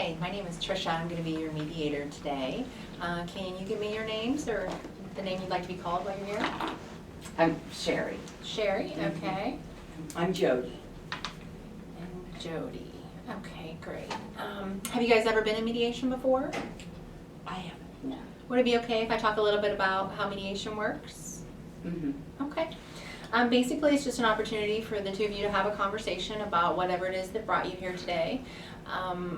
Hi, my name is Trisha. I'm going to be your mediator today. Can you give me your names or the name you'd like to be called while you're here? I'm Sherry. Sherry, okay. I'm Jody. And Jody. Okay, great. Have you guys ever been in mediation before? I haven't. No. Would it be okay if I talk a little bit about how mediation works? Mm-hmm. Okay. Basically, it's just an opportunity for the two of you to have a conversation about whatever it is that brought you here today.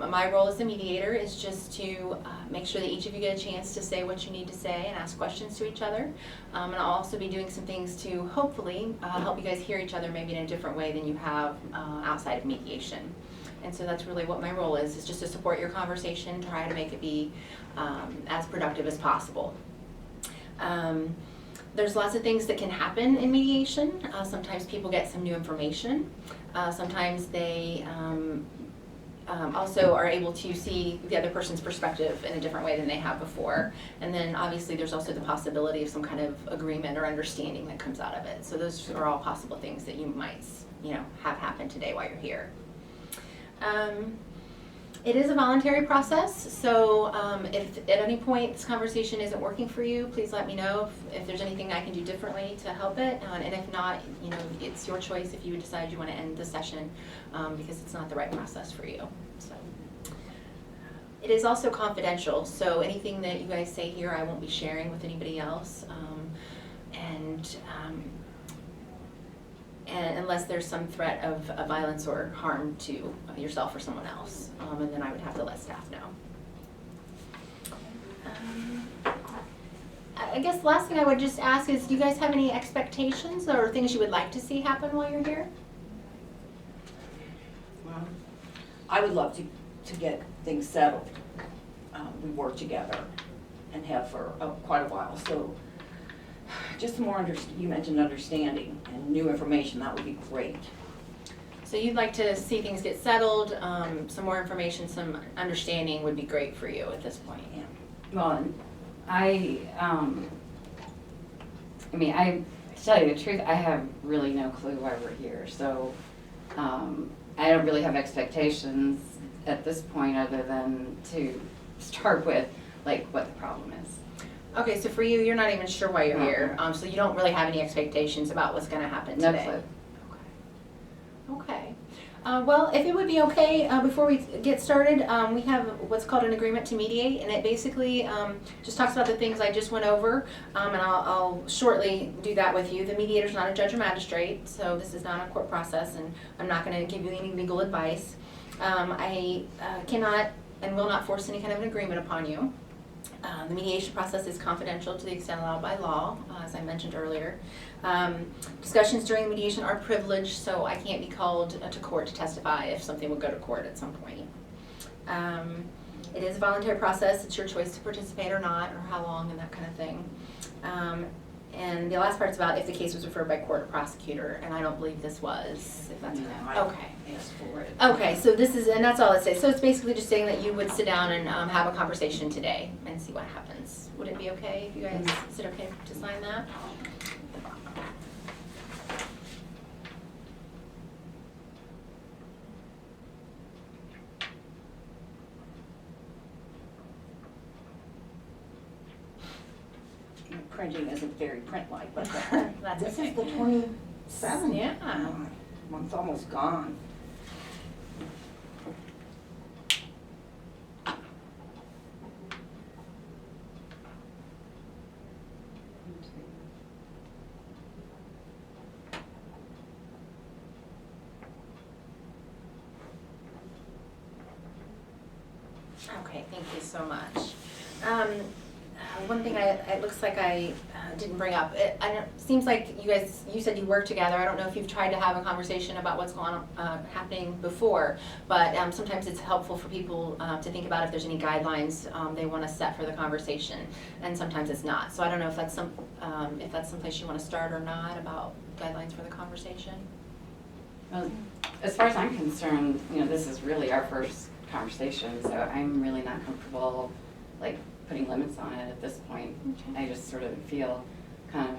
My role as the mediator is just to make sure that each of you get a chance to say what you need to say and ask questions to each other. And I'll also be doing some things to hopefully help you guys hear each other maybe in a different way than you have outside of mediation. And so that's really what my role is just to support your conversation, try to make it be as productive as possible. There's lots of things that can happen in mediation. Sometimes people get some new information. Sometimes they also are able to see the other person's perspective in a different way than they have before. And then obviously there's also the possibility of some kind of agreement or understanding that comes out of it. So those are all possible things that you might, have happen today while you're here. It is a voluntary process, so if at any point this conversation isn't working for you, please let me know if there's anything I can do differently to help it. And if not, it's your choice if you decide you want to end the session because it's not the right process for you. So it is also confidential, so anything that you guys say here I won't be sharing with anybody else. And unless there's some threat of violence or harm to yourself or someone else, and then I would have to let staff know. I guess the last thing I would just ask is, do you guys have any expectations or things you would like to see happen while you're here? Well, I would love to get things settled. We work together and have for quite a while, so just more, you mentioned understanding and new information, that would be great. So you'd like to see things get settled, some more information, some understanding would be great for you at this point. Yeah. Well, I to tell you the truth, I have really no clue why we're here. So I don't really have expectations at this point other than to start with, like, what the problem is. Okay, so for you, you're not even sure why you're here, so you don't really have any expectations about what's going to happen today. No clue. Okay. Well, if it would be okay, before we get started, we have what's called an agreement to mediate, and it basically just talks about the things I just went over, and I'll shortly do that with you. The mediator's not a judge or magistrate, so this is not a court process, and I'm not going to give you any legal advice. I cannot and will not force any kind of an agreement upon you. The mediation process is confidential to the extent allowed by law, as I mentioned earlier. Discussions during the mediation are privileged, so I can't be called to court to testify if something would go to court at some point. It is a voluntary process. It's your choice to participate or not, or how long and that kind of thing. And the last part's about if the case was referred by court or prosecutor, and I don't believe this was, if that's okay. Asked for it. Okay, so this is, and that's all it says. So it's basically just saying that you would sit down and have a conversation today and see what happens. Would it be okay if you guys, is it okay to sign that? Printing isn't very print-like, but That's this okay. is the 27th. Yeah. Month's almost gone. Okay, thank you so much. One thing it looks like I didn't bring up, seems like you said you work together. I don't know if you've tried to have a conversation about what's going on, happening before, but sometimes it's helpful for people to think about if there's any guidelines they want to set for the conversation, and sometimes it's not. So I don't know if that's someplace you want to start or not about guidelines for the conversation. Well, as far as I'm concerned, this is really our first conversation, so I'm really not comfortable, like, putting limits on it at this point. Okay. I just sort of feel kind of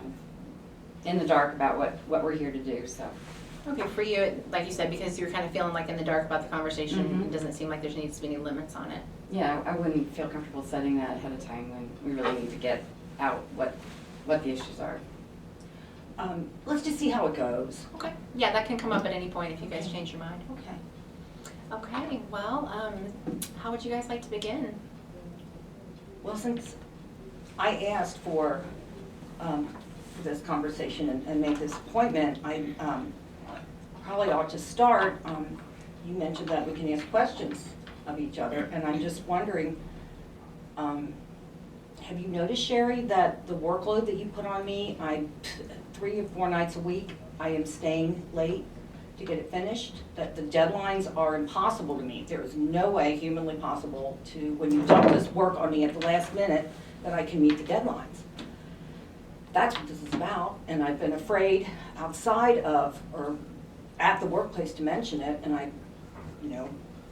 in the dark about what we're here to do, so. Okay, for you, like you said, because you're kind of feeling like in the dark about the conversation, Mhm. it doesn't seem like there needs to be any limits on it. Yeah, I wouldn't feel comfortable setting that ahead of time when we really need to get out what the issues are. Let's just see how it goes. Okay. Yeah, that can come up at any point if you guys change your mind. Okay. Okay, well, how would you guys like to begin? Well, since I asked for this conversation and make this appointment, I probably ought to start. You mentioned that we can ask questions of each other, and I'm just wondering, have you noticed, Sherry, that the workload that you put on me, 3 or 4 nights a week, I am staying late to get it finished, that the deadlines are impossible to meet. There is no way humanly possible to, when you dump this work on me at the last minute, that I can meet the deadlines. That's what this is about, and I've been afraid outside of, or at the workplace to mention it, and I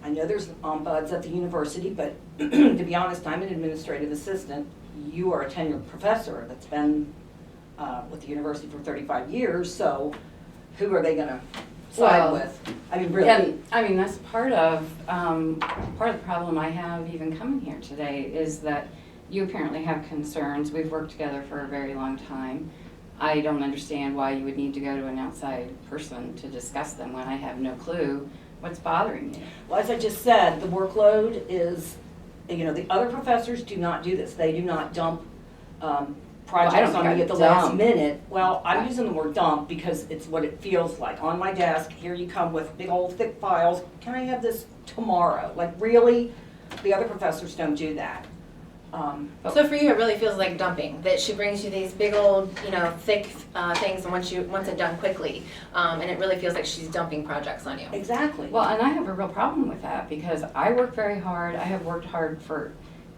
know there's ombuds at the university, but to be honest, I'm an administrative assistant. You are a tenured professor that's been with the university for 35 years, so who are they gonna side with? I mean, really. And, I mean, that's part of the problem I have even coming here today is that you apparently have concerns. We've worked together for a very long time. I don't understand why you would need to go to an outside person to discuss them when I have no clue what's bothering you. Well, as I just said, the workload is, the other professors do not do this. They do not dump projects on me at the last minute. Well, I'm using the word dump because it's what it feels like. On my desk, here you come with big old thick files. Can I have this tomorrow? Like, really? The other professors don't do that. So for you, it really feels like dumping, that she brings you these big old, thick things and wants it done quickly. And it really feels like she's dumping projects on you. Exactly. Well, and I have a real problem with that because I work very hard. I have worked hard for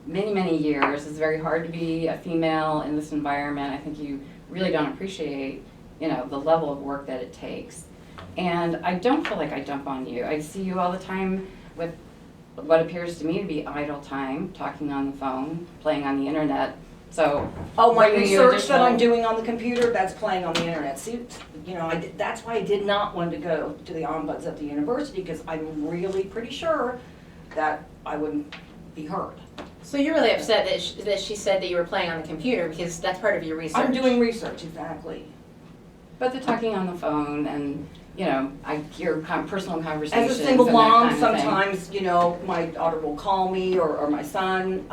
many, many years. It's very hard to be a female in this environment. I think you really don't appreciate, the level of work that it takes. And I don't feel like I dump on you. I see you all the time with what appears to me to be idle time, talking on the phone, playing on the internet. So, oh, my bringing you research that I'm additional- doing on the computer, that's playing on the internet. See, that's why I did not want to go to the ombuds at the university, because I'm really pretty sure that I wouldn't be heard. So you're really upset that she said that you were playing on the computer because that's part of your research. I'm doing research, exactly. But the talking on the phone and, I hear personal conversations. As a single and that mom, kind of thing. sometimes, my daughter will call me, or my son,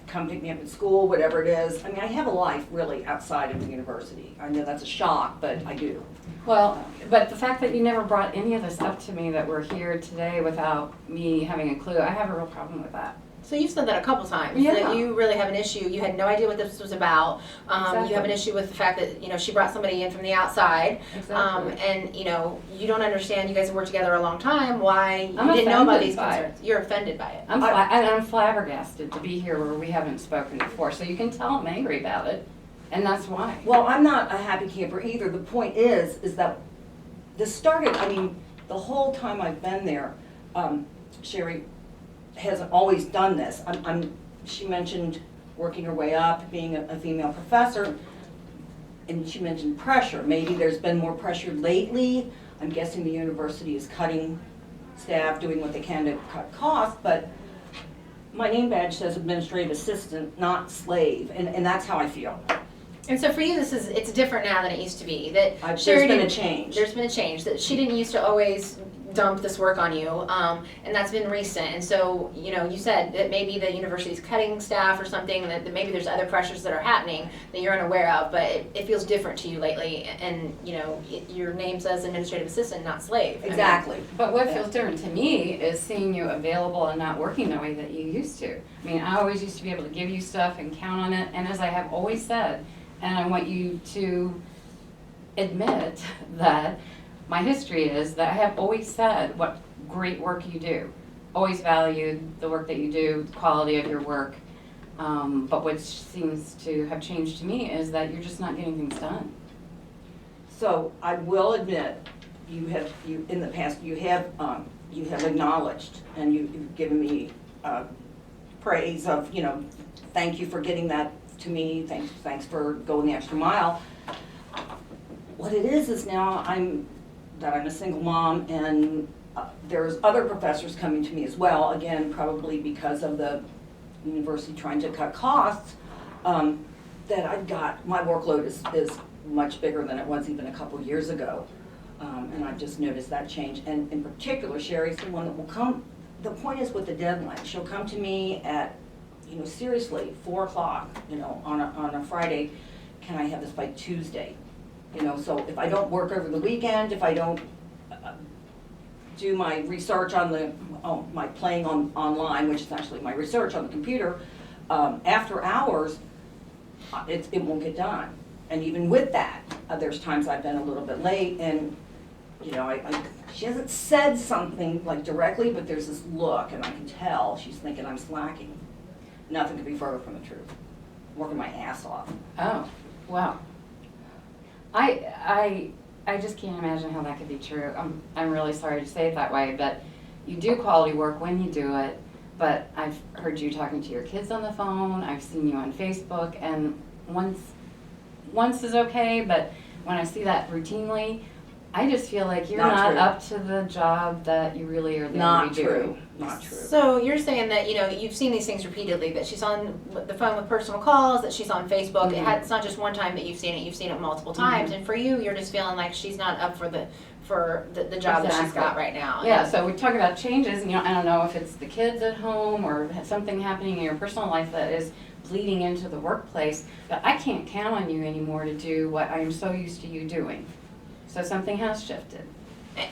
come pick me up at school, whatever it is. I mean, I have a life really outside of the university. I know that's a shock, but I do. Well, but the fact that you never brought any of this up to me, that we're here today without me having a clue, I have a real problem with that. So you've said that a couple times, Yeah. that you really have an issue. You had no idea what this was about. Exactly. You have an issue with the fact that, she brought somebody in from the outside. Exactly. And, you don't understand, you guys have worked together a long time, why I'm you didn't know about offended these by it. concerns. You're offended by it. I'm flabbergasted to be here where we haven't spoken before, so you can tell I'm angry about it, and that's why. Well, I'm not a happy camper either. The point is that this started, the whole time I've been there, Sherry hasn't always done this. She mentioned working her way up, being a female professor, and she mentioned pressure. Maybe there's been more pressure lately. I'm guessing the university is cutting staff, doing what they can to cut costs, but my name badge says administrative assistant, not slave, and that's how I feel. And so for you, it's different now than it used to be. That There's Sherry been a didn't- change. There's been a change. That she didn't used to always dump this work on you, and that's been recent. And so, you said that maybe the university's cutting staff or something, that maybe there's other pressures that are happening that you're unaware of, but it feels different to you lately. And, your name says administrative assistant, not slave. Exactly. But what feels different to me is seeing you available and not working the way that you used to. I always used to be able to give you stuff and count on it, and as I have always said, and I want you to admit that my history is that I have always said what great work you do. Always valued the work that you do, the quality of your work. But what seems to have changed to me is that you're just not getting things done. So I will admit, in the past, you have acknowledged, and you've given me praise of, thank you for getting that to me, thanks for going the extra mile. What it is now that I'm a single mom, and there's other professors coming to me as well, again, probably because of the university trying to cut costs, that I've got, my workload is much bigger than it was even a couple years ago. And I've just noticed that change. And in particular, Sherry's the one that will come, the point is with the deadline, she'll come to me at, seriously, 4 o'clock, on a Friday, can I have this by Tuesday? So if I don't work over the weekend, if I don't do my research on my playing online, which is actually my research on the computer, after hours, it won't get done. And even with that, there's times I've been a little bit late, and she hasn't said something like directly, but there's this look, and I can tell she's thinking I'm slacking. Nothing could be further from the truth. I'm working my ass off. Oh, wow. I just can't imagine how that could be true. I'm really sorry to say it that way, but you do quality work when you do it. But I've heard you talking to your kids on the phone. I've seen you on Facebook, and once is okay, but when I see that routinely, I just feel like you're not up to the job that you really are there to be doing. Not true. So you're saying that, you've seen these things repeatedly, that she's on the phone with personal calls, that she's on Facebook. Mm-hmm. It's not just one time that you've seen it multiple times. Mm-hmm. And for you, you're just feeling like she's not up for the job that she's got right now. Yeah, so we talk about changes, I don't know if it's the kids at home or something happening in your personal life that is bleeding into the workplace, but I can't count on you anymore to do what I'm so used to you doing. So something has shifted.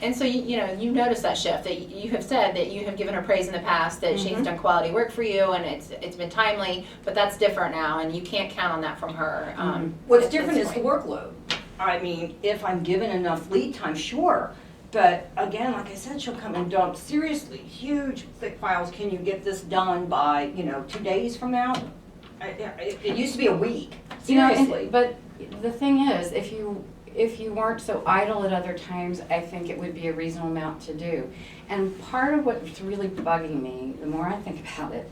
And so, you noticed that shift, that you have said that you have given her praise in the past, that she's done quality work for you, and it's been timely, but that's different now, and you can't count on that from her. What's different is the workload. I mean, if I'm given enough lead time, sure. But again, like I said, she'll come and dump seriously huge, thick files. Can you get this done by, 2 days from now? It used to be a week, seriously. But the thing is, if you weren't so idle at other times, I think it would be a reasonable amount to do. And part of what's really bugging me, the more I think about it,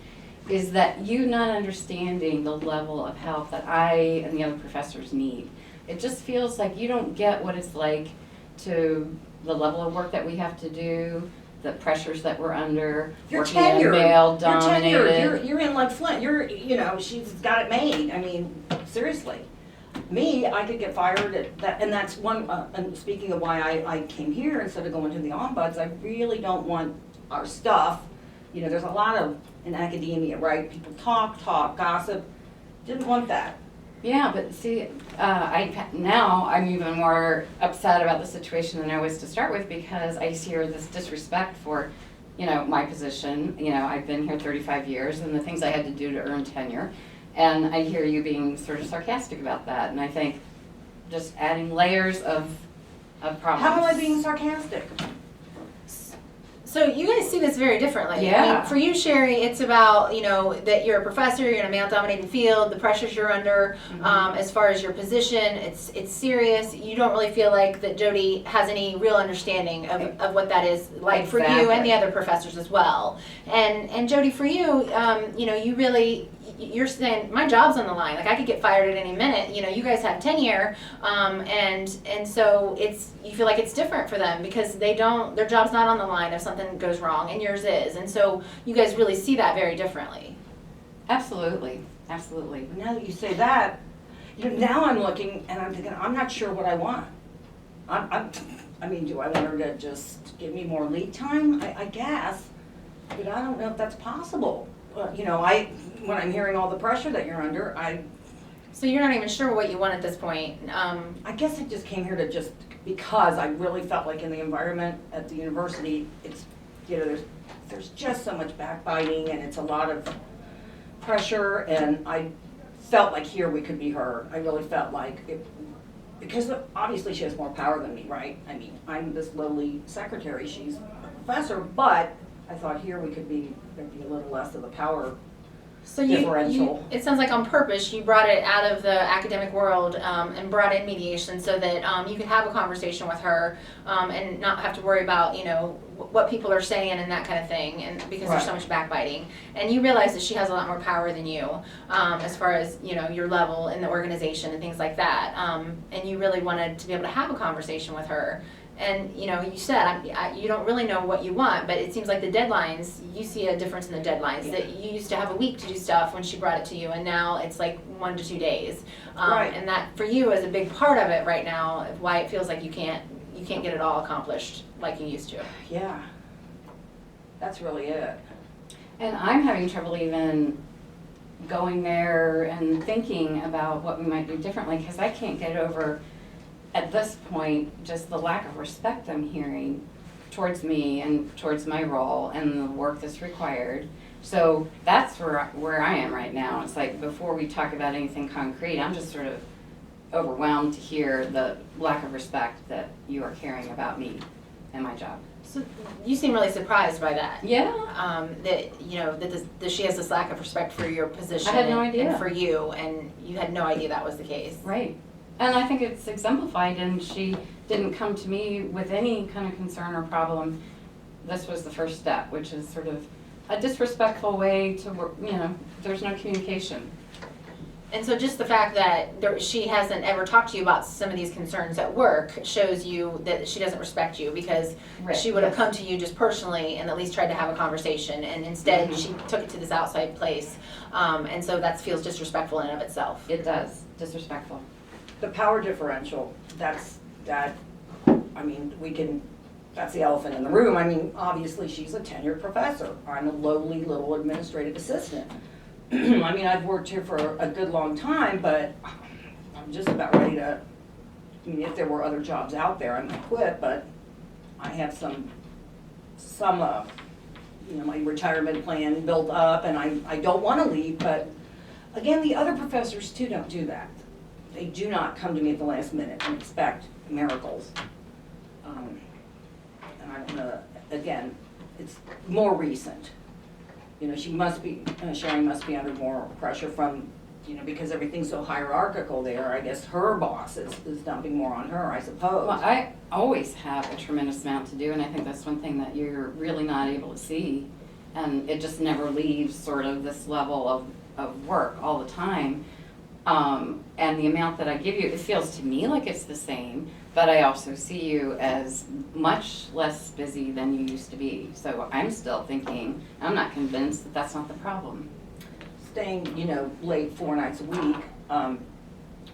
is that you not understanding the level of help that I and the other professors need. It just feels like you don't get what it's like to the level of work that we have to do, the pressures that we're under, You're working in a male-dominated. You're in like Flint. She's got it made. I mean, seriously. Me, I could get fired at that, and that's one, and speaking of why I came here instead of going to the ombuds, I really don't want our stuff, there's a lot of, in academia, right, people talk, gossip, didn't want that. Yeah, but see, now I'm even more upset about the situation than I was to start with, because I hear this disrespect for, my position. I've been here 35 years, and the things I had to do to earn tenure. And I hear you being sort of sarcastic about that, and I think just adding layers of problems. How am I being sarcastic? So you guys see this very differently. Yeah. I mean, for you, Sherry, it's about, that you're a professor, you're in a male-dominated field, the pressures you're under, as far as your position, it's serious. You don't really feel like that Jody has any real understanding of what that is like for you and the other professors as well. And Jody, for you, you really, you're saying, my job's on the line. Like, I could get fired at any minute. You guys have tenure, and so you feel like it's different for them, because their job's not on the line if something goes wrong, and yours is. And so you guys really see that very differently. Absolutely. Now that you say that, now I'm looking and I'm thinking, I'm not sure what I want. I mean, do I want her to just give me more lead time? I guess, but I don't know if that's possible. When I'm hearing all the pressure that you're under, So you're not even sure what you want at this point. I guess I just came here to because I really felt like in the environment at the university, it's, there's just so much backbiting, and it's a lot of pressure, and I felt like here we could be heard. I really felt like it, because obviously she has more power than me, right? I mean, I'm this lowly secretary, she's a professor, but I thought here there'd be a little less of the power So differential. it sounds like on purpose you brought it out of the academic world and brought in mediation so that you could have a conversation with her and not have to worry about what people are saying and that kind of thing, and because there's so much backbiting. And you realize that she has a lot more power than you as far as your level in the organization and things like that. And you really wanted to be able to have a conversation with her And, you know, you said, you don't really know what you want, but it seems like the deadlines, you see a difference in the deadlines. Yeah. That you used to have a week to do stuff when she brought it to you, and now it's like 1 to 2 days. Right. And that, for you, is a big part of it right now, of why it feels like you can't get it all accomplished like you used to. Yeah. That's really it. And I'm having trouble even going there and thinking about what we might do differently, because I can't get over, at this point, just the lack of respect I'm hearing towards me and towards my role and the work that's required. So that's where I am right now. It's like, before we talk about anything concrete, I'm just sort of overwhelmed to hear the lack of respect that you are caring about me and my job. So you seem really surprised by that. Yeah. That, you know, that she has this lack of respect for your position. I had no and idea. for you, and you had no idea that was the case. Right. And I think it's exemplified, and she didn't come to me with any kind of concern or problem. This was the first step, which is sort of a disrespectful way to work, you know, there's no communication. And so just the fact that she hasn't ever talked to you about some of these concerns at work shows you that she doesn't respect you, because Right, she would have yes. come to you just personally and at least tried to have a conversation, and instead Mhm. she took it to this outside place. And so that feels disrespectful in and of itself. It does, disrespectful. The power differential, that's the elephant in the room. I mean, obviously, she's a tenured professor. I'm a lowly little administrative assistant. I mean, I've worked here for a good long time, but I'm just about ready to, I mean, if there were other jobs out there, I might quit, but I have some you know, my retirement plan built up, and I don't want to leave, but again, the other professors too don't do that. They do not come to me at the last minute and expect miracles. And I don't know, again, it's more recent. You know, Sherry must be under more pressure from, you know, because everything's so hierarchical there. I guess her boss is dumping more on her, I suppose. Well, I always have a tremendous amount to do, and I think that's one thing that you're really not able to see. And it just never leaves sort of this level of work all the time. And the amount that I give you, it feels to me like it's the same, but I also see you as much less busy than you used to be. So I'm still thinking, I'm not convinced that that's not the problem. Staying, you know, late 4 nights a week,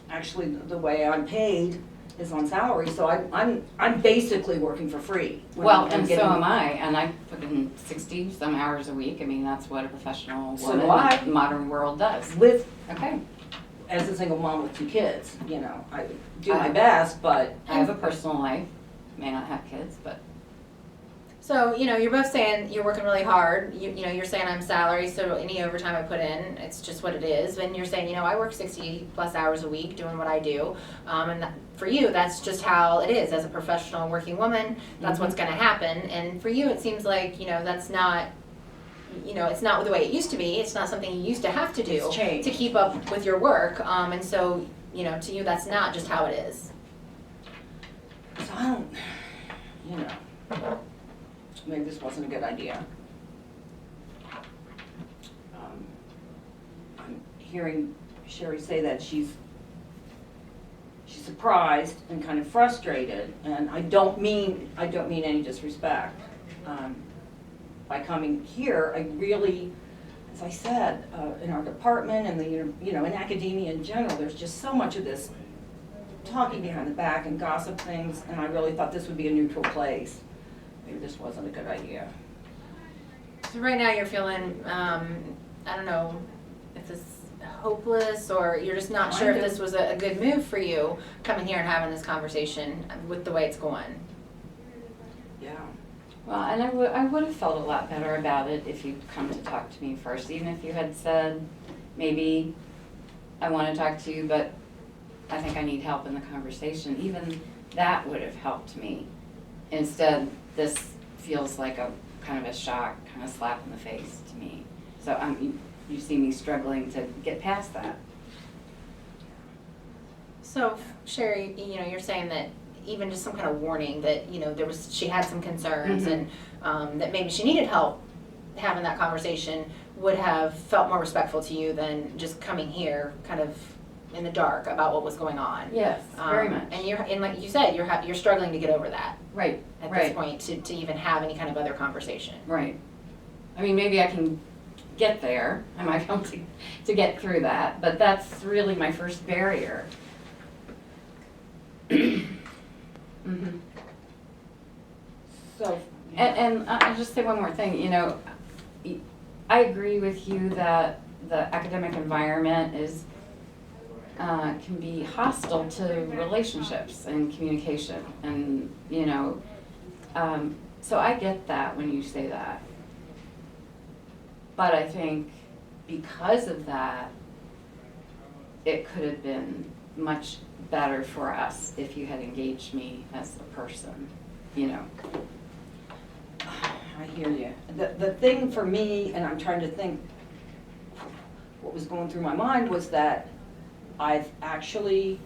actually, the way I'm paid is on salary, so I'm basically working for free. Well, and so am I, and I put in 60 some hours a week. I mean, that's what a professional So woman do I. in the modern world does. With, Okay. as a single mom with 2 kids, you know, I do my best, but. I have a personal life, may not have kids, but So, you know, you're both saying you're working really hard. You know, you're saying I'm salary, so any overtime I put in, it's just what it is. And you're saying, you know, I work 60 plus hours a week doing what I do. And that, for you, that's just how it is as a professional working woman. That's what's going to happen. And for you, it seems like, you know, that's not, you know, it's not the way it used to be. It's not something you used to have to do It's changed. to keep up with your work. And so, you know, to you, that's not just how it is. So I don't, you know, maybe this wasn't a good idea. I'm hearing Sherry say that she's surprised and kind of frustrated, and I don't mean any disrespect. By coming here, I really, as I said, in our department and you know, in academia in general, there's just so much of this talking behind the back and gossip things, and I really thought this would be a neutral place. Maybe this wasn't a good idea. So right now you're feeling, I don't know if this is hopeless, or you're just not sure if this was a good move for you, coming here and having this conversation with the way it's going. Yeah. well, and I would have felt a lot better about it if you'd come to talk to me first, even if you had said, maybe I want to talk to you, but I think I need help in the conversation. Even that would have helped me. Instead, this feels like a kind of a shock, kind of slap in the face to me. So you see me struggling to get past that. So Sherry, you know, you're saying that even just some kind of warning that, you know, she had some concerns and that maybe she needed help having that conversation would have felt more respectful to you than just coming here kind of in the dark about what was going on. Yes, very much. And like you said, you're struggling to get over that. Right, at right. this point to even have any kind of other conversation. Right. I mean, maybe I can get there. I might be able to get through that, but that's really my first barrier. Mhm. So. And I'll just say one more thing, you know, I agree with you that the academic environment is, can be hostile to relationships and communication and, you know, so I get that when you say that. But I think because of that, it could have been much better for us if you had engaged me as a person, you know. I hear you. The thing for me, and I'm trying to think, what was going through my mind was that I've actually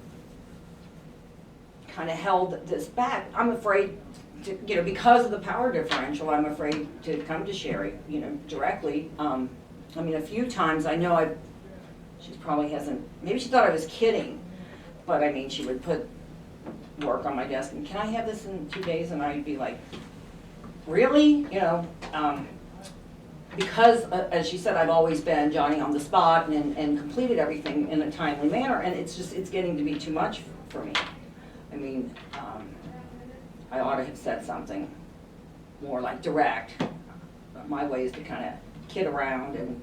kind of held this back. I'm afraid to, you know, because of the power differential, I'm afraid to come to Sherry, you know, directly. I mean, a few times I know she probably hasn't, maybe she thought I was kidding, but I mean, she would put work on my desk and, can I have this in 2 days? And I'd be like, really? You know, because, as she said, I've always been Johnny on the spot and completed everything in a timely manner, and it's getting to be too much for me. I mean, I ought to have said something more like direct. My way is to kind of kid around and,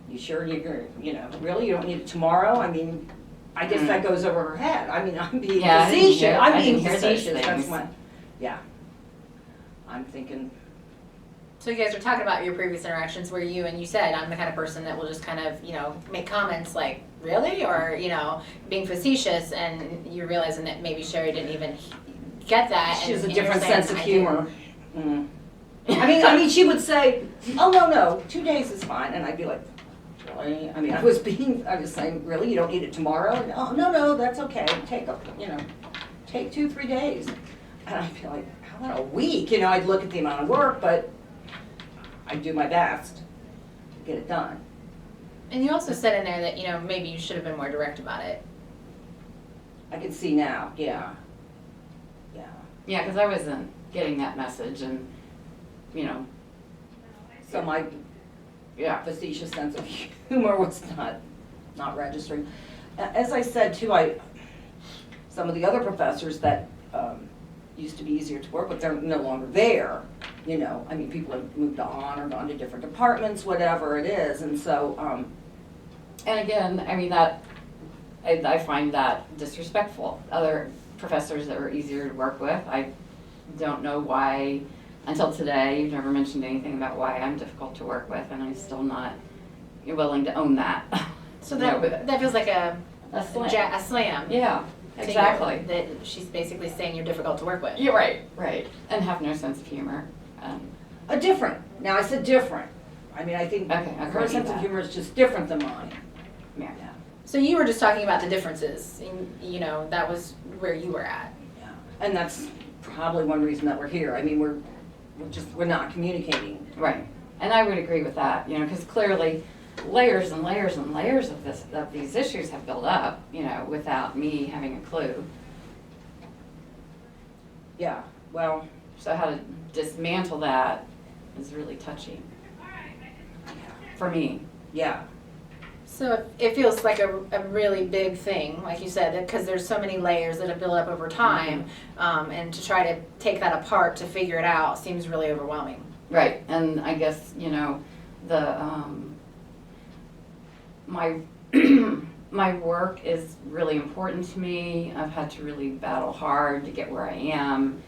you sure you're, you know, really, you don't need it tomorrow? I mean, I guess that goes over her head. I mean, I'm being facetious. I'm being facetious, that's what, yeah. I'm thinking. So you guys are talking about your previous interactions where you said, I'm the kind of person that will just kind of, you know, make comments like, really? Or, you know, being facetious, and you're realizing that maybe Sherry didn't even get that. She has a and you're different saying, sense of "I humor. I mean, she would say, oh, no, 2 days is fine. And I'd be like, really? I mean, I was saying, really, you don't need it tomorrow? And, oh, no, that's okay. Take 2-3 days. And I'd be like, how about a week? You know, I'd look at the amount of work, but I'd do my best to get it done. And you also said in there that, you know, maybe you should have been more direct about it. I can see now, yeah. Yeah, because I wasn't getting that message, and, you know. So my facetious sense of humor was not registering. As I said too, some of the other professors that used to be easier to work with, they're no longer there. You know, I mean, people have moved on or gone to different departments, whatever it is, and so. And again, I mean, I find that disrespectful. Other professors that were easier to work with, I don't know why, until today, you've never mentioned anything about why I'm difficult to work with, and I'm still not willing to own that. So that feels like a slam. Yeah, exactly. That she's basically saying you're difficult to work with. You're right. And have no sense of humor. Now I said different. I mean, I think her sense of humor is just different than mine. Yeah. So you were just talking about the differences, and, you know, that was where you were at. Yeah, and that's probably one reason that we're here. I mean, we're not communicating. Right, and I would agree with that, you know, because clearly layers and layers and layers of these issues have built up, you know, without me having a clue. Yeah, well. So how to dismantle that is really touchy for me. Yeah. So it feels like a really big thing, like you said, because there's so many layers that have built up over time, and to try to take that apart to figure it out seems really overwhelming. Right, and I guess, you know, my my work is really important to me. I've had to really battle hard to get where I am.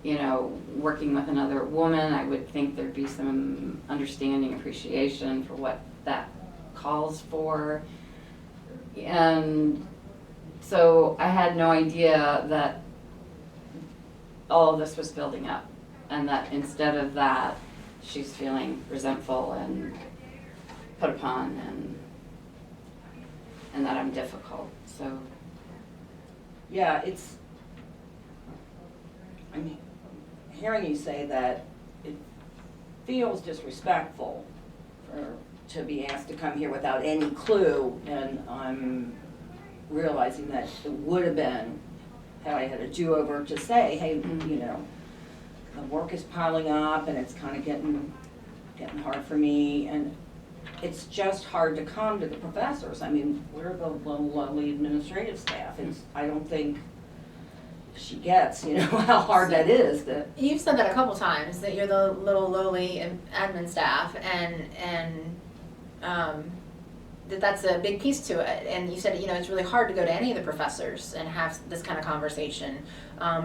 You know, working with another woman, I would think there'd be some understanding, appreciation for what that calls for. And so I had no idea that all of this was building up, and that instead of that, she's feeling resentful and put upon, and that I'm difficult. So yeah, I mean, hearing you say that, it feels disrespectful to be asked to come here without any clue, and I'm realizing that it would have been I had a do-over to say, hey, Mhm. you know, the work is piling up and it's kind of getting hard for me, and it's just hard to come to the professors. I mean, we're the little lowly administrative staff. I don't think she gets, you know, how hard that is. That You've said that a couple times, that you're the little lowly admin staff, and that's a big piece to it. And you said, you know, it's really hard to go to any of the professors and have this kind of conversation,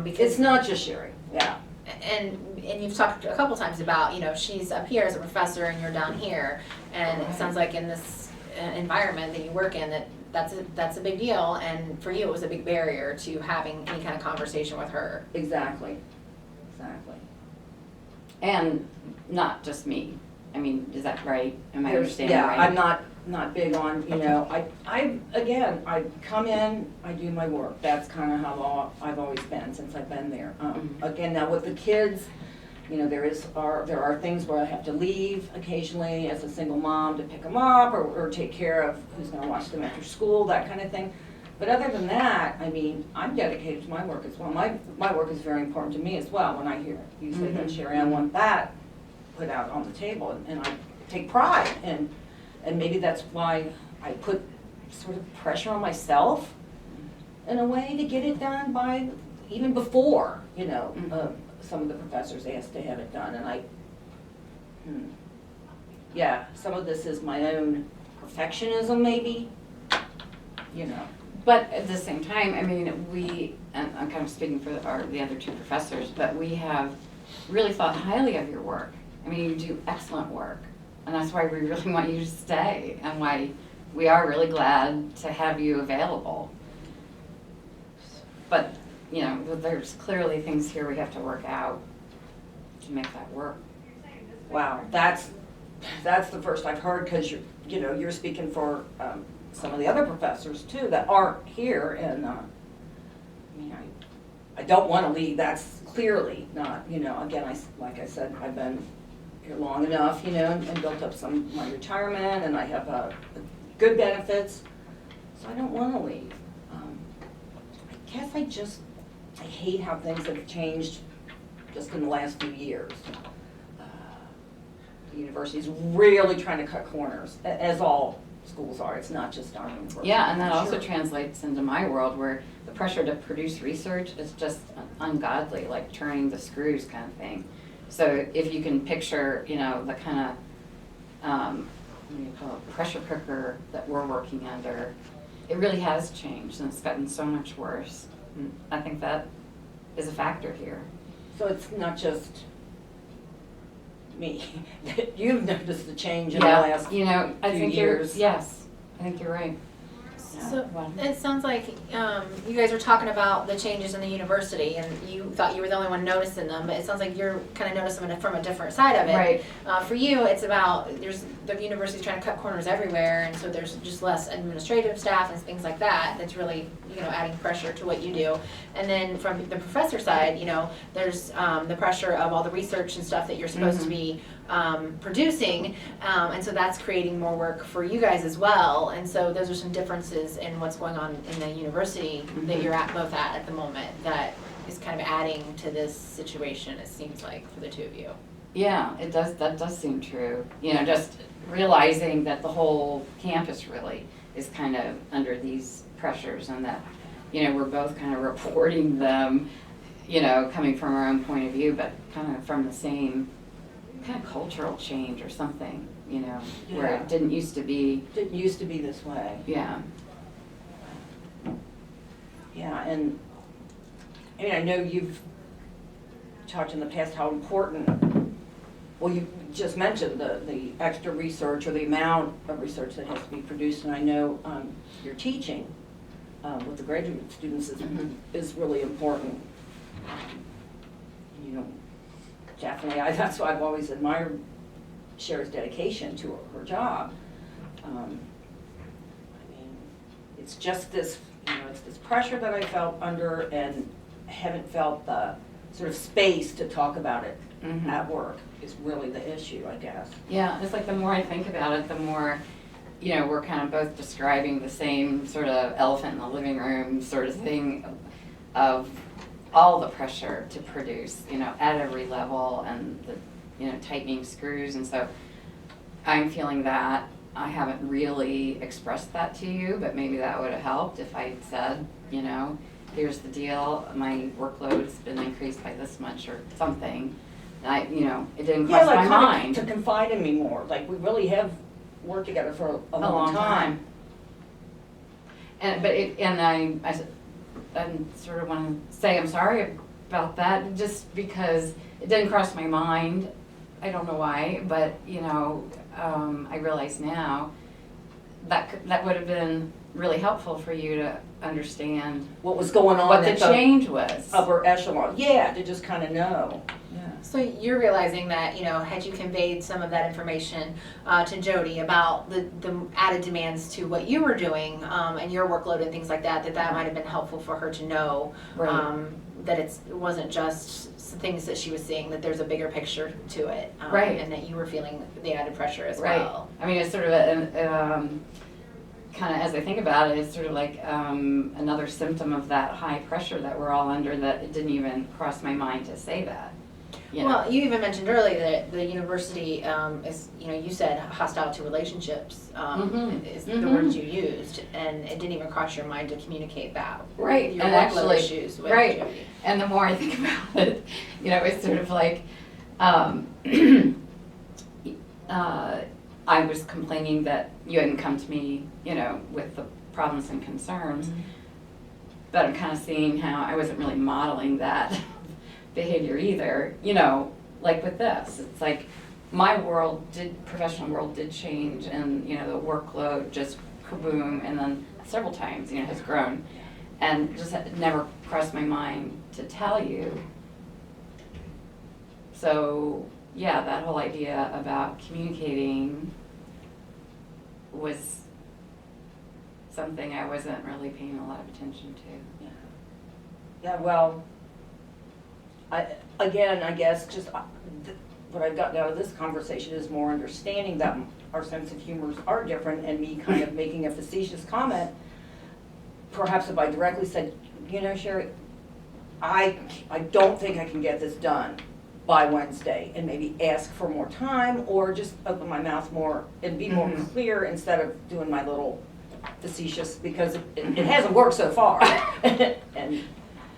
because it's not just Sherry. Yeah. and you've talked a couple times about, you know, she's up here as a professor and you're down here, and it sounds like in this environment that you work in, that's a big deal, and for you it was a big barrier to having any kind of conversation with her. Exactly. And not just me. I mean, is that right? Am I There's- understanding yeah, right? I'm not big on, you know, I come in, I do my work. That's kind of how I've always been since I've been there. Mhm. Again, now with the kids, you know, there are things where I have to leave occasionally as a single mom to pick them up or take care of who's gonna watch them after school, that kind of thing. But other than that, I mean, I'm dedicated to my work as well. My work is very important to me as well. When I hear you say that, Mhm. Sherry, I want that put out on the table, and I take pride, and maybe that's why I put sort of pressure on myself in a way to get it done by, even before, you know, Mhm. some of the professors asked to have it done, and yeah, some of this is my own perfectionism maybe, you know. But at the same time, I mean, and I'm kind of speaking for the other two professors, but we have really thought highly of your work. I mean, you do excellent work, and that's why we really want you to stay, and why we are really glad to have you available. But, you know, there's clearly things here we have to work out to make that work. Wow, that's the first I've heard, because you're speaking for some of the other professors too that aren't here, and I mean, I don't want to leave. That's clearly not, you know. Again, like I said, I've been here long enough, you know, and built up some of my retirement, and I have good benefits, so I don't want to leave. I guess I hate how things have changed just in the last few years. The university's really trying to cut corners, as all schools are. It's not just our university. Yeah, and that I'm also sure. translates into my world, where the pressure to produce research is just ungodly, like turning the screws kind of thing. So if you can picture, you know, the kind of, what do you call it, pressure cooker that we're working under, it really has changed, and it's gotten so much worse. And I think that is a factor here. So it's not just me. You've noticed the change in the Yeah, last you know, I few think years. yes, I think you're right. So Well, it sounds like you guys are talking about the changes in the university, and you thought you were the only one noticing them, but it sounds like you're kind of noticing them from a different side of it. Right. For you, it's about the university's trying to cut corners everywhere, and so there's just less administrative staff and things like that. That's really, you know, adding pressure to what you do. And then from the professor side, you know, there's the pressure of all the research and stuff that you're supposed to be producing, and so that's creating more work for you guys as well. And so those are some differences in what's going on in the university that you're both at the moment, that is kind of adding to this situation, it seems like, for the two of you. Yeah, it does, that does seem true. You know, just realizing that the whole campus really is kind of under these pressures, and that, you know, we're both kind of reporting them, you know, coming from our own point of view, but kind of from the same kind of cultural change or something, you know, where Yeah. it didn't used to be. Didn't used to be this way. Yeah. Yeah, and I mean, I know you've talked in the past how important, well, you just mentioned the extra research, or the amount of research that has to be produced, and I know your teaching with the graduate students is really important. You know, definitely, that's why I've always admired Sherry's dedication to her job. I mean, it's just this, you know, it's this pressure that I felt under, and haven't felt the sort of space to talk about it at work is really the issue, I guess. Yeah, it's like the more I think about it, the more, you know, we're kind of both describing the same sort of elephant in the living room sort of thing. of all the pressure to produce, at every level, and the, tightening screws. And so I'm feeling that I haven't really expressed that to you, but maybe that would have helped if I said, here's the deal, my workload's been increased by this much or something. It didn't cross my mind. To confide in me more, like we really have worked together for a long time. And I sort of want to say I'm sorry about that, just because it didn't cross my mind. I don't know why, but I realize now that would have been really helpful for you to understand What was going on what the at change was. upper echelon. Yeah, to just kind of know. Yeah. So you're realizing that, had you conveyed some of that information to Jody about the added demands to what you were doing and your workload and things like that, that might have been helpful for her to know. Right. That it wasn't just things that she was seeing, that there's a bigger picture to it. Right. And that you were feeling the added pressure as Right. well. I mean, it's sort of kind of, as I think about it, it's sort of like another symptom of that high pressure that we're all under, that it didn't even cross my mind to say that. Well, you even mentioned earlier that the university is, you said hostile to relationships is the words you used, and it didn't even cross your mind to communicate that. Right, Your and workload actually, issues with right, Jody. and the more I think about it, it's sort of like, I was complaining that you hadn't come to me, with the problems and concerns, but I'm kind of seeing how I wasn't really modeling that behavior either, like with this. It's like my professional world did change, and, the workload just kaboom, and then several times, has grown. And just had never crossed my mind to tell you. So, yeah, that whole idea about communicating was something I wasn't really paying a lot of attention to. Yeah, well, I guess just what I've gotten out of this conversation is more understanding that our sense of humors are different, and me kind of making a facetious comment. Perhaps if I directly said, Sherry, I don't think I can get this done by Wednesday, and maybe ask for more time, or just open my mouth more and be more clear instead of doing my little facetious, because it hasn't worked so far. And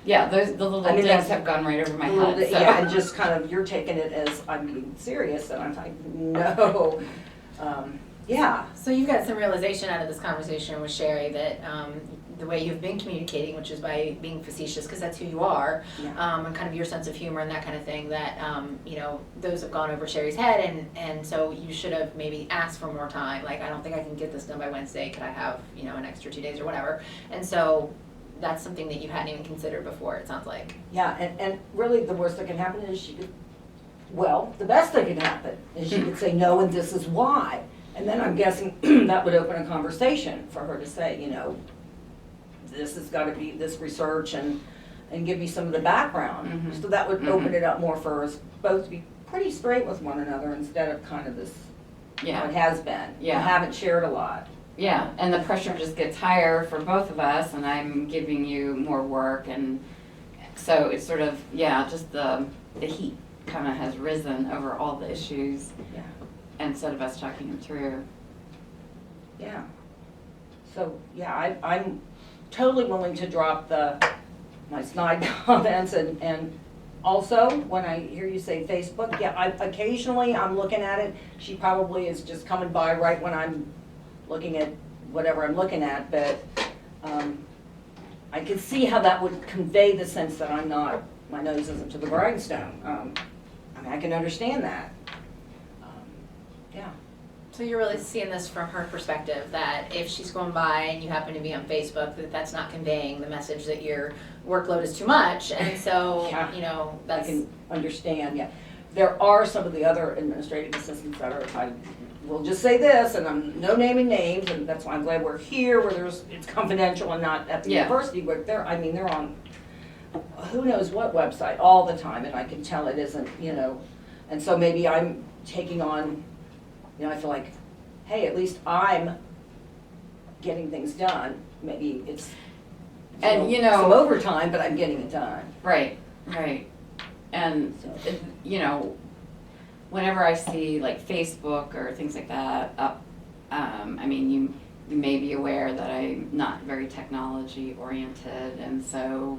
Yeah, the little things have gone right over my head. So. Yeah, and just kind of, you're taking it as I'm being serious, and I'm like, no. Yeah. So you've got some realization out of this conversation with Sherry that the way you've been communicating, which is by being facetious, because that's who you are, Yeah. and kind of your sense of humor and that kind of thing, that those have gone over Sherry's head, and so you should have maybe asked for more time. Like, I don't think I can get this done by Wednesday. Could I have an extra 2 days or whatever? And so that's something that you hadn't even considered before, it sounds like. Yeah, and really the worst that can happen is the best that can happen is she could say no, and this is why. And then I'm guessing that would open a conversation for her to say, this has got to be this research, and give me some of the background. So that would open it up more for us both to be pretty straight with one another, instead of kind of this, it has been. Yeah. I haven't shared a lot. Yeah, and the pressure just gets higher for both of us, and I'm giving you more work, and so it's sort of, just the heat kind of has risen over all the issues, Yeah. instead of us talking them through. Yeah. So, I'm totally willing to drop my snide comments, and also, when I hear you say Facebook, occasionally I'm looking at it. She probably is just coming by right when I'm looking at whatever I'm looking at, but I can see how that would convey the sense that my nose isn't to the grindstone. I can understand that. Yeah. So you're really seeing this from her perspective, that if she's going by and you happen to be on Facebook, that's not conveying the message that your workload is too much, and so, that's... I can understand, yeah. There are some of the other administrative assistants that are, we'll just say this, and I'm no naming names, and that's why I'm glad we're here, where it's confidential and not at the university, but they're on who knows what website all the time, and I can tell it isn't, and so maybe I'm taking on, I feel like, hey, at least I'm getting things done. Maybe it's And, some overtime, but I'm getting it done. right, right. And, So- whenever I see like Facebook or things like that up, I mean, you may be aware that I'm not very technology oriented, and so,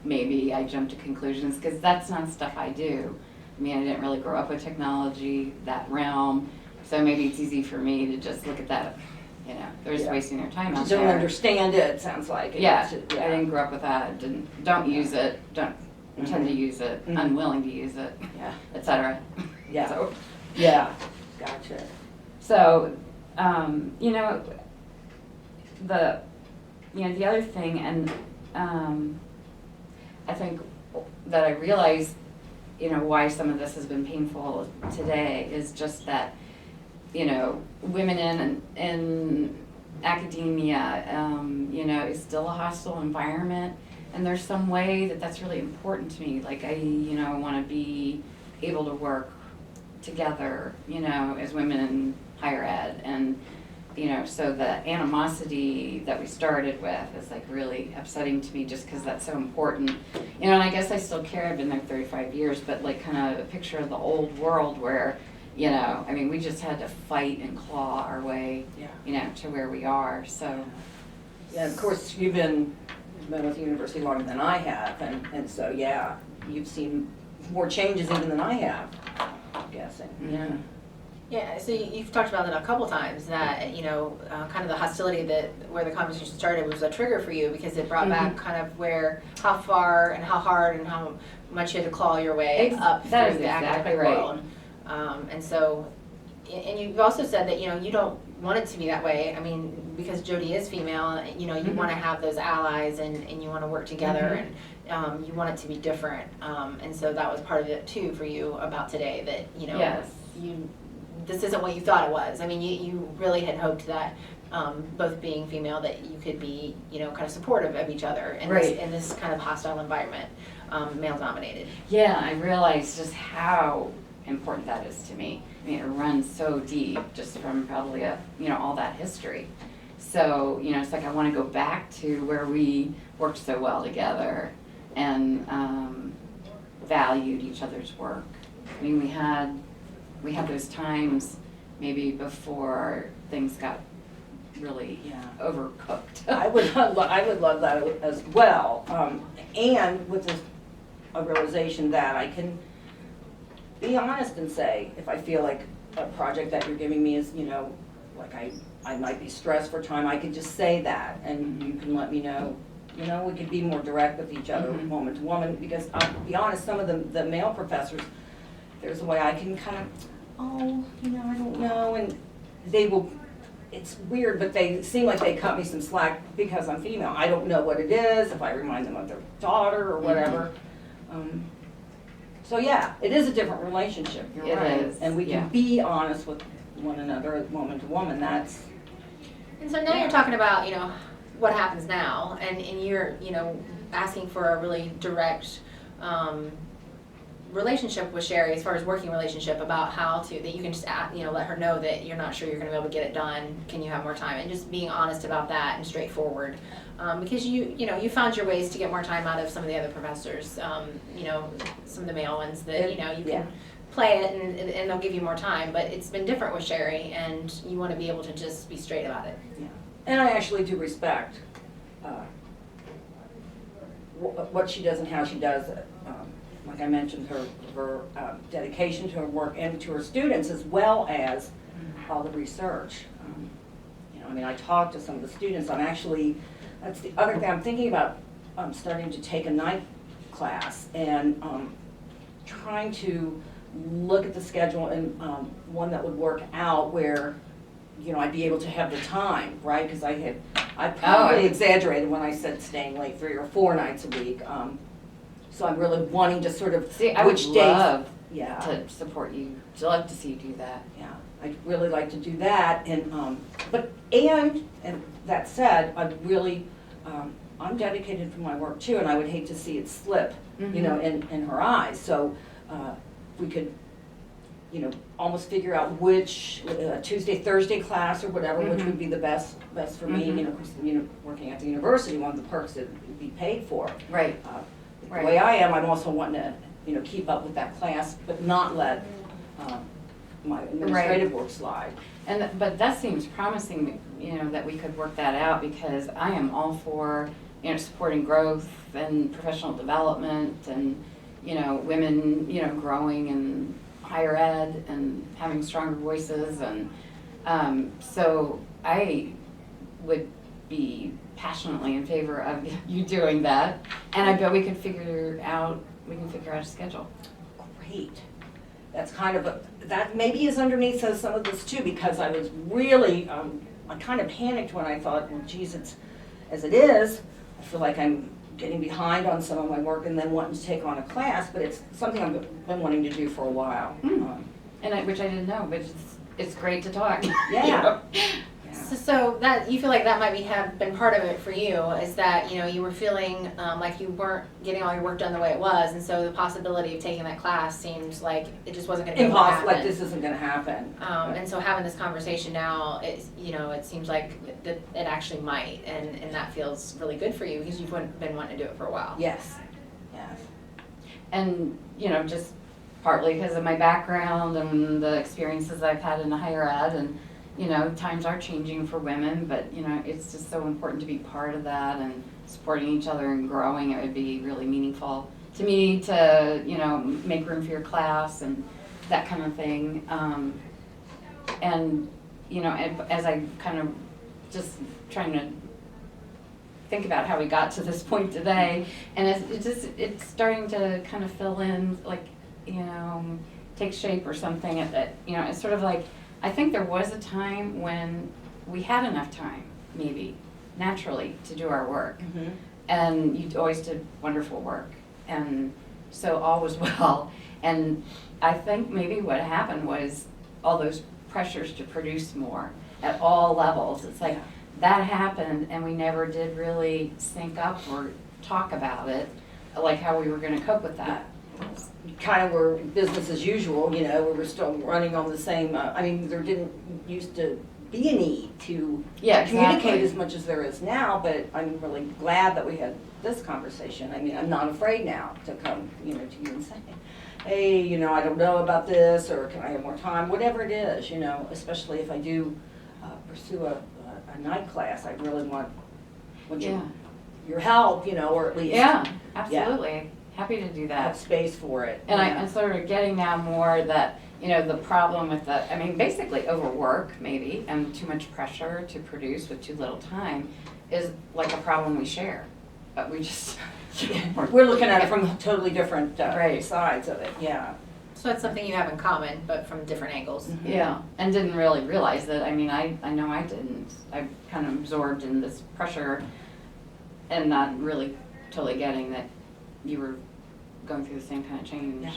maybe I jump to conclusions, because that's not stuff I do. I mean, I didn't really grow up with technology, that realm, so maybe it's easy for me to just look at that, they're just Yeah. wasting their time out You don't there. understand it, sounds like. Yeah, It's- I didn't grow up with that, don't use it, don't intend to use it, Mhm. unwilling to use it, Yeah, etc. yeah, So, yeah, gotcha. so, the other thing, and I think that I realize, why some of this has been painful today is just that, women in academia, is still a hostile environment, and there's some way that that's really important to me. Like I, want to be able to work together, as women in higher ed, and so the animosity that we started with is like really upsetting to me, just because that's so important. And I guess I still care, I've been there 35 years, but like kind of a picture of the old world where, I mean, we just had to fight and claw our way, Yeah. to where we are, so. Yeah, of course, you've been with the university longer than I have, and so, yeah, you've seen more changes even than I have, I'm guessing. Yeah. Yeah, so you've talked about that a couple times, that, kind of the hostility that, where the conversation started was a trigger for you, because it brought back kind of how far and how hard and how much you had to claw your way up That through is the academic exactly right. world. And so, and you've also said that, you don't want it to be that way. I mean, because Jody is female, you want to have those allies, and you want to work together, and you want it to be different. And so that was part of it too for you about today, that, Yes. this isn't what you thought it was. I mean, you really had hoped that, both being female, that you could be, kind of supportive of each other in Right. this kind of hostile environment, male dominated. Yeah, I realized just how important that is to me. I mean, it runs so deep, just from probably all that history. So, it's like I want to go back to where we worked so well together and valued each other's work. I mean, we had those times maybe before things got really overcooked. I would love that as well, and with a realization that I can be honest and say, if I feel like a project that you're giving me is, like I might be stressed for time, I could just say that, and you can let me know. We could be more direct with each other, Mhm. woman to woman, because I'll be honest, some of the male professors, there's a way I can kind of, I don't know, and they will, it's weird, but they seem like they cut me some slack because I'm female. I don't know what it is, if I remind them of their daughter or whatever. So yeah, it is a different relationship, you're It right. is, And we yeah. can be honest with one another, woman to woman, that's, And so now you're talking about, what happens now, and you're, asking for a really direct, relationship with Sherry, as far as working relationship, about how that you can just let her know that you're not sure you're going to be able to get it done. Can you have more time? And just being honest about that and straightforward, because you found your ways to get more time out of some of the other professors. Some of the male ones that you Yeah. can play it and they'll give you more time. But it's been different with Sherry, and you want to be able to just be straight about it. yeah. And I actually do respect what she does and how she does it. Like I mentioned, her dedication to her work and to her students, as well as all the research. I talked to some of the students. That's the other thing I'm thinking about, starting to take a night class and trying to look at the schedule and one that would work out where, I'd be able to have the time, right? Because I probably exaggerated when I said staying late 3 or 4 nights a week. So I'm really wanting to sort of, See, I would which days- love yeah, to support you, to love to see you do that. yeah, I'd really like to do that, and that said, I'm dedicated to my work too, and I would hate to see it slip, Mhm. in her eyes, so if we could almost figure out which Tuesday, Thursday class or whatever, which Mhm. would be the best for me, Mhm. because, working at the university, one of the perks that would be paid for. Right. The Right. way I am, I'm also wanting to, keep up with that class, but not let my administrative work slide. But that seems promising, that we could work that out, because I am all for, supporting growth and professional development and, women, growing in higher ed and having stronger voices. And so I would be passionately in favor of you doing that. And I bet we can figure out a schedule. Great. That's kind of that maybe is underneath some of this too, because I was really, I kind of panicked when I thought, well, geez, as it is, I feel like I'm getting behind on some of my work and then wanting to take on a class, but it's something I've been wanting to do for a while. Which I didn't know, but it's great to talk. Yeah. So that, you feel like that might have been part of it for you, is that, you were feeling like you weren't getting all your work done the way it was, and so the possibility of taking that class seems like it just wasn't going to Impossible, happen. like this isn't going to happen. And so having this conversation now, it seems like that it actually might, and that feels really good for you, because you've been wanting to do it for a while. Yes, yes. And, just partly because of my background and the experiences I've had in higher ed, and, times are changing for women, but, it's just so important to be part of that and supporting each other and growing. It would be really meaningful to me to, make room for your class and that kind of thing. And, as I kind of just trying to think about how we got to this point today, and it's starting to kind of fill in, like, take shape or something. It's sort of like, I think there was a time when we had enough time, maybe, naturally, to do our work. Mm-hmm. And you always did wonderful work. And so all was well. And I think maybe what happened was all those pressures to produce more at all levels. It's like that happened, and we never did really sync up or talk about it, like how we were going to cope with that. Kind of were business as usual, we were still running on the same, there didn't used to be a need to communicate as much as there is now, but I'm really glad that we had this conversation. I'm not afraid now to come, to you and say, hey, I don't know about this, or can I have more time, whatever it is, especially if I do pursue a night class. I really want your help, or at least Absolutely. Happy to do that. have space for it. And I'm sort of getting now more that, the problem with basically overwork maybe, and too much pressure to produce with too little time is like a problem we share. But we just... We're looking at it from totally different sides of it, So that's something you have in common, but from different angles. Mhm. Yeah, and didn't really realize that. I know I didn't. I kind of absorbed in this pressure and not really totally getting that you were going through the same kind of change. Yeah.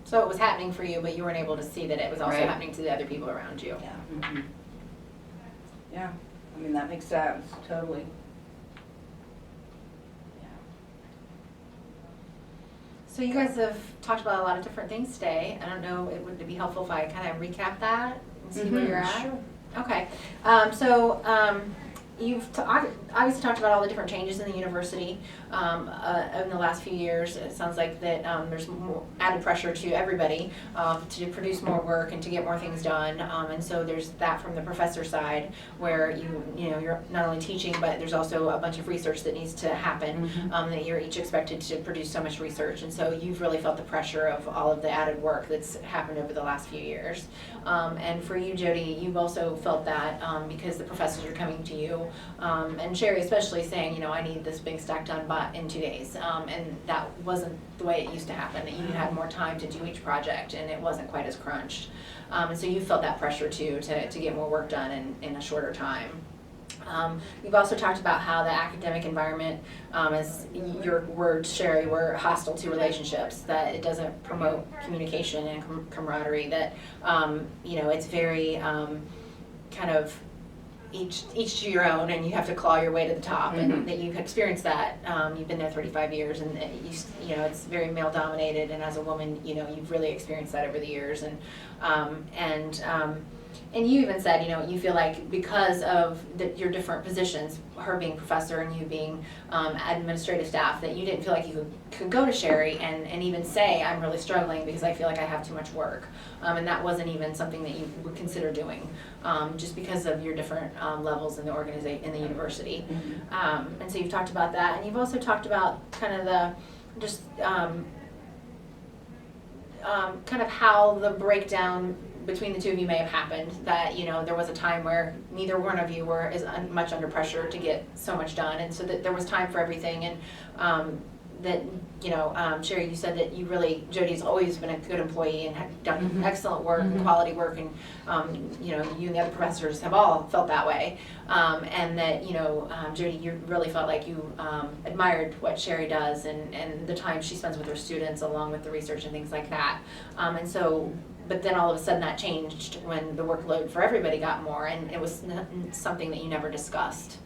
So it was happening for you, but you weren't able to see that it was also Right. happening to the other people around you. Yeah. Mhm. Yeah, that makes sense, totally. So you guys have talked about a lot of different things today. I don't know, would it be helpful if I kind of recap that and see where you're at? Sure. Okay. You've obviously talked about all the different changes in the university in the last few years. It sounds like that there's more added pressure to everybody to produce more work and to get more things done. And so there's that from the professor side, where you're not only teaching, but there's also a bunch of research that needs to happen. That you're each expected to produce so much research, and so you've really felt the pressure of all of the added work that's happened over the last few years. And for you, Jody, you've also felt that because the professors are coming to you, and Sherry especially saying, I need this big stack done in 2 days, and that wasn't the way it used to happen, that you had more time to do each project and it wasn't quite as crunched. And so you felt that pressure too, to get more work done in a shorter time. You've also talked about how the academic environment, as your words, Sherry, were hostile to relationships, that it doesn't promote communication and camaraderie, that, it's very kind of each to your own, and you have to claw your way to the top, and that you've experienced that. You've been there 35 years, and you know it's very male dominated, and as a woman, you know you've really experienced that over the years, and you even said, you know, you feel like because of your different positions, her being professor and you being administrative staff, that you didn't feel like you could go to Sherry and even say, I'm really struggling because I feel like I have too much work. And that wasn't even something that you would consider doing, just because of your different levels in the organization, in the university. And so you've talked about that, and you've also talked about kind of the, just kind of how the breakdown between the two of you may have happened, that you know there was a time where neither one of you were as much under pressure to get so much done, and so that there was time for everything, and that you know Sherry, you said that you really, Jody's always been a good employee and had done excellent work and quality work, and you know you and the other professors have all felt that way, and that you know Jody, you really felt like you admired what Sherry does and the time she spends with her students along with the research and things like that, and so. But then all of a sudden that changed when the workload for everybody got more, and it was something that you never discussed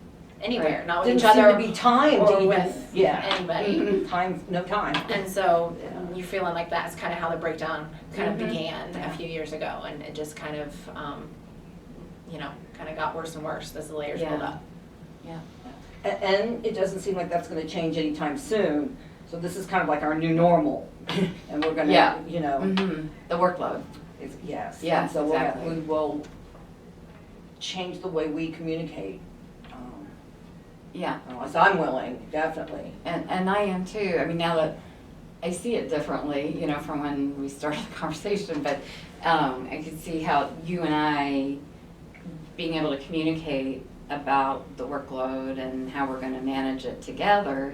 anywhere, Right. not with Didn't each other seem to be time or to even, with anybody. no time. And so you're feeling like that's kind of how the breakdown kind of began Yeah. a few years ago, and it just kind of, you know, kind of got worse and worse as the layers built up. Yeah. And it doesn't seem like that's gonna change anytime soon, so this is kind of like our new normal, and we're gonna, you know. The workload. Yes. Yeah, And so exactly. we will change the way we communicate. Yeah. Unless I'm willing, definitely. And I am too. I mean, now that I see it differently, you know, from when we started the conversation, but I can see how you and I being able to communicate about the workload and how we're going to manage it together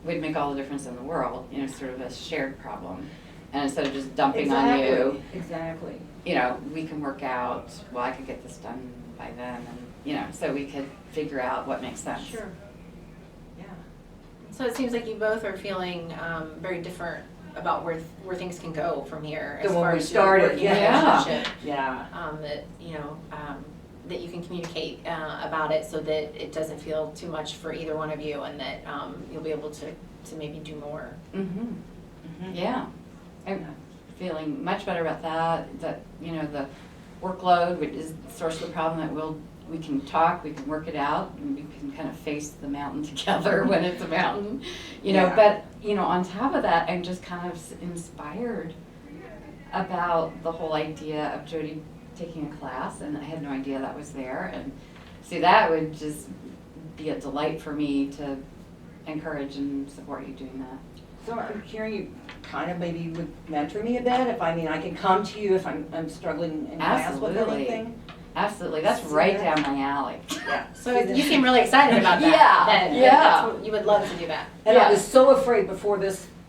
would make all the difference in the world, you know, sort of a shared problem. And instead of just dumping on you, Exactly. you know, we can work out, well, I could get this done by then, and, you know, so we could figure out what makes sense. Sure. Yeah. So it seems like you both are feeling very different about where things can go from here as Than when far we as your started, working yeah. relationship. Yeah. That you know that you can communicate about it so that it doesn't feel too much for either one of you, and that you'll be able to maybe do more. Yeah. I'm feeling much better about that, that, you know, the workload, which is the source of the problem, that we can talk, we can work it out, and we can kind of face the mountain together when it's a mountain, you know, Yeah. but, you know, on top of that, I'm just kind of inspired about the whole idea of Jody taking a class, and I had no idea that was there, and see, that would just be a delight for me to encourage and support you doing that. So I'm hearing you kind of maybe would mentor me a bit, if I can come to you if I'm struggling in class with Absolutely. anything. Absolutely, that's See right that? down my alley. Yeah. So you seem really excited about that. Yeah, that yeah. That's what, you would love to do that. And I Yeah. was so afraid before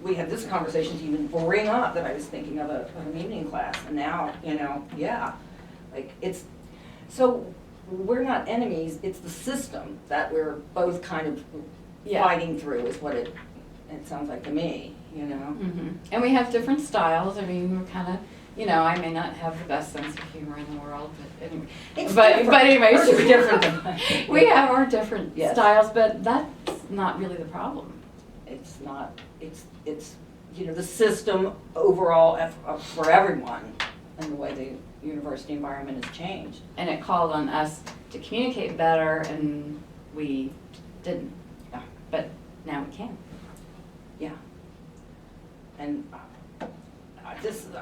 we had this conversation to even bring up that I was thinking of an evening class, and now, you know, yeah. Like, so we're not enemies, it's the system that we're both kind of fighting through is what it sounds like to me, you know? And we have different styles. I mean, we're kind of, you know, I may not have the best sense of humor in the world, but anyway. It's but different. anyways, Ours is different than mine. we have our different Yes. styles, but that's not really the problem. It's not, it's, you know, the system overall for everyone and the way the university environment has changed. And it called on us to communicate better, and we didn't. Yeah. But now we can. Yeah. And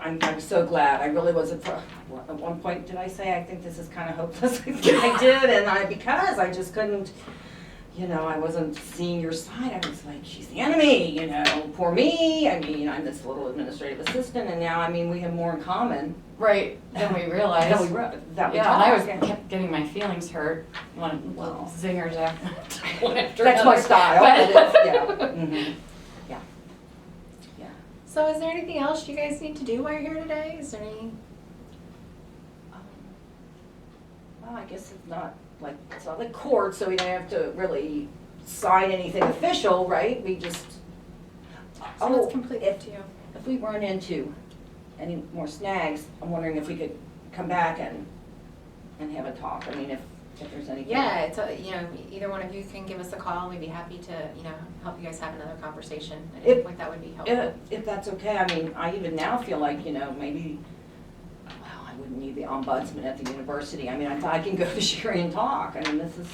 I'm so glad. I really wasn't, at one point, did I say, I think this is kind of hopeless? I did, and because I just couldn't, you know, I wasn't seeing your side. I was like, she's the enemy, you know, poor me. I mean, I'm this little administrative assistant, and now, I mean, we have more in common. Right. Then we realized. That we Yeah, and I was talk. kept getting my feelings hurt, one Wow. zingers after one after That's my another. style. But- Yeah. Mhm. Yeah. Yeah. So is there anything else you guys need to do while you're here today? Is there any? Well, I guess it's not like court, so we don't have to really sign anything official, right? We just. So it's completely up to you. If we run into any more snags, I'm wondering if we could come back and have a talk. I mean, if there's anything. Yeah, it's, either one of you can give us a call. We'd be happy to, help you guys have another conversation. At any point, that would be helpful. If that's okay, I mean, I even now feel like, maybe, well, I wouldn't need the ombudsman at the university. I mean, I can go to Sherry and talk. I mean, this is.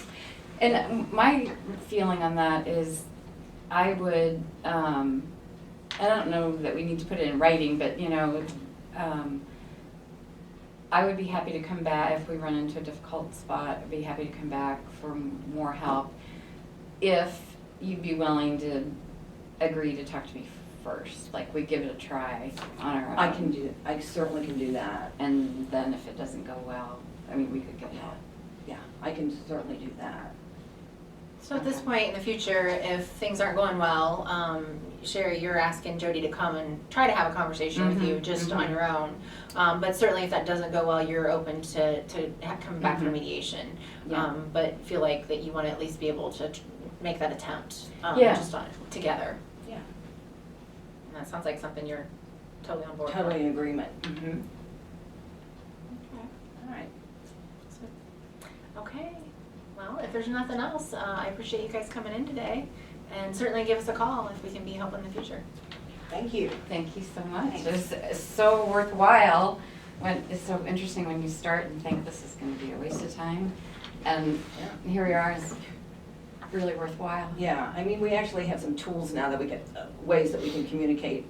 And my feeling on that is, I would, I don't know that we need to put it in writing, but, I would be happy to come back if we run into a difficult spot. I'd be happy to come back for more help if you'd be willing to agree to talk to me first. Like, we give it a try on our own. I certainly can do that. And then if it doesn't go well, I mean, we could get help. Yeah, I can certainly do that. So at this point in the future, if things aren't going well, Sherry, you're asking Jody to come and try to have a conversation with you just on your own. But certainly if that doesn't go well, you're open to coming back for mediation. Yeah. But feel like that you want to at least be able to make that attempt Yeah. just together. Yeah. And that sounds like something you're totally on board Totally with. in agreement. Mm-hmm. Okay. All right. Okay. Well, if there's nothing else, I appreciate you guys coming in today. And certainly give us a call if we can be helpful in the future. Thank you. Thank you so much. Thanks. It's so worthwhile. It's so interesting when you start and think this is going to be a waste of time. And here we are, it's really worthwhile. Yeah, I mean, we actually have some tools now that we get, ways that we can communicate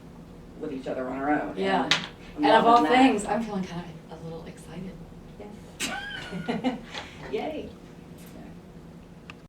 with each other on our own. Yeah. I'm And of all loving that. things, I'm feeling kind of a little excited. Yes. Yay.